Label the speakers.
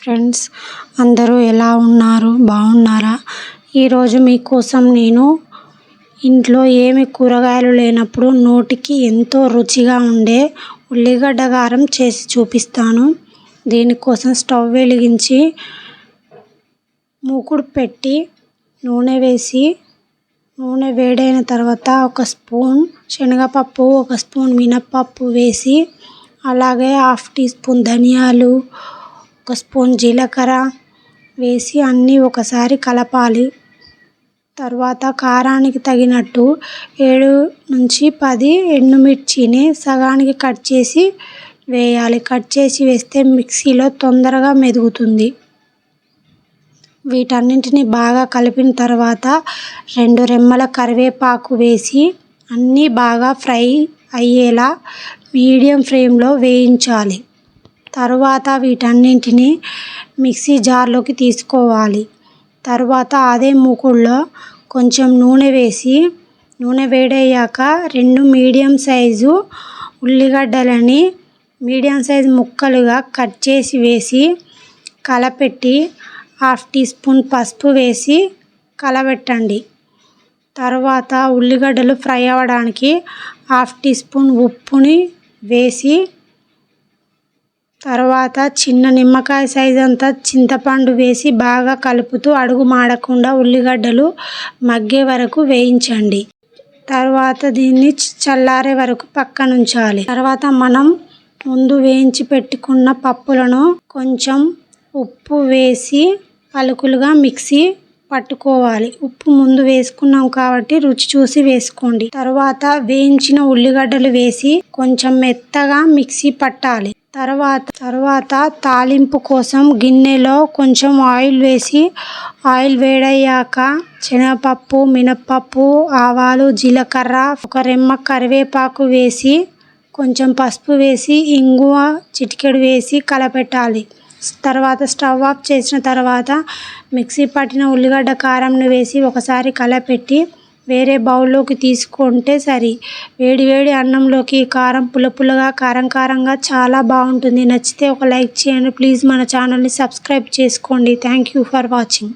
Speaker 1: Friends, అందరూ ఎలా ఉన్నారు? బాగున్నారా? ఈరోజు మీకోసం నేను ఇంట్లో ఏమి కూరగాయలు లేనప్పుడు నోటికి ఎంతో రుచిగా ఉండే ఉల్లిగడ్డ కారం చేసి చూపిస్తాను. దీనికోసం స్టవ్ వెలిగించి మూకుడు పెట్టి నూనె వేసి, నూనె వేడైన తర్వాత 1 స్పూన్ శనగపప్పు, 1 స్పూన్ మినప్పప్పు వేసి, అలాగే 1/2 టీ స్పూన్ ధనియాలు, 1 స్పూన్ జీలకర్ర వేసి అన్నీ ఒకసారి కలపాలి. తర్వాత కారానికి తగినట్టు 7 నుంచి 10 ఎండుమిర్చిని సగానికి కట్ చేసి వేయాలి. కట్ చేసి వేస్తే మిక్సీలో తొందరగా మెదుగుతుంది. వీటన్నింటిని బాగా కలిపిన తర్వాత 2 రెమ్మల కరివేపాకు వేసి అన్నీ బాగా ఫ్రై అయ్యేలా మీడియం ఫ్లేమ్లో వేయించాలి. తరువాత వీటన్నింటిని మిక్సీ జార్లోకి తీసుకోవాలి. తరువాత అదే మూకుడులో కొంచెం నూనె వేసి, నూనె వేడయ్యాక 2 మీడియం సైజు ఉల్లిగడ్డలని మీడియం సైజు ముక్కలుగా కట్ చేసి వేసి కలపెట్టి 1/2 టీ స్పూన్ పసుపు వేసి కలబెట్టండి. తర్వాత ఉల్లిగడ్డలు ఫ్రై అవ్వడానికి 1/2 టీ స్పూన్ ఉప్పుని వేసి, తర్వాత చిన్న నిమ్మకాయ సైజ్ అంతా చింతపండు వేసి బాగా కలుపుతూ అడుగు మాడకుండా ఉల్లిగడ్డలు మగ్గే వరకు వేయించండి. తర్వాత దీన్ని చల్లారే వరకు పక్కనుంచాలి. తర్వాత మనం ముందు వేయించి పెట్టుకున్న పప్పులను కొంచెం ఉప్పు వేసి పలుకులుగా మిక్సీ పట్టుకోవాలి. ఉప్పు ముందు వేసుకున్నాం కాబట్టి రుచి చూసి వేసుకోండి. తర్వాత వేయించిన ఉల్లిగడ్డలు వేసి కొంచెం మెత్తగా మిక్సీ పట్టాలి. తర్వాత తాలింపు కోసం గిన్నెలో కొంచెం ఆయిల్ వేసి, ఆయిల్ వేడయ్యాక శనగపప్పు, మినప్పప్పు, ఆవాలు, జీలకర్ర, 1 రెమ్మ కరివేపాకు వేసి, కొంచెం పసుపు వేసి, ఇంగువ చిటికెడు వేసి కలపెట్టాలి. తర్వాత స్టవ్ ఆఫ్ చేసిన తర్వాత మిక్సీ పట్టిన ఉల్లిగడ్డ కారంను వేసి ఒకసారి కలపెట్టి వేరే బౌల్లోకి తీసుకుంటే సరి. వేడి వేడి అన్నంలోకి కారం పుల్లగా కారంగా చాలా బాగుంటుంది. నచ్చితే ఒక లైక్ చేయండి. ప్లీజ్ మన ఛానల్ని సబ్స్క్రైబ్ చేసుకోండి. Thank you for watching.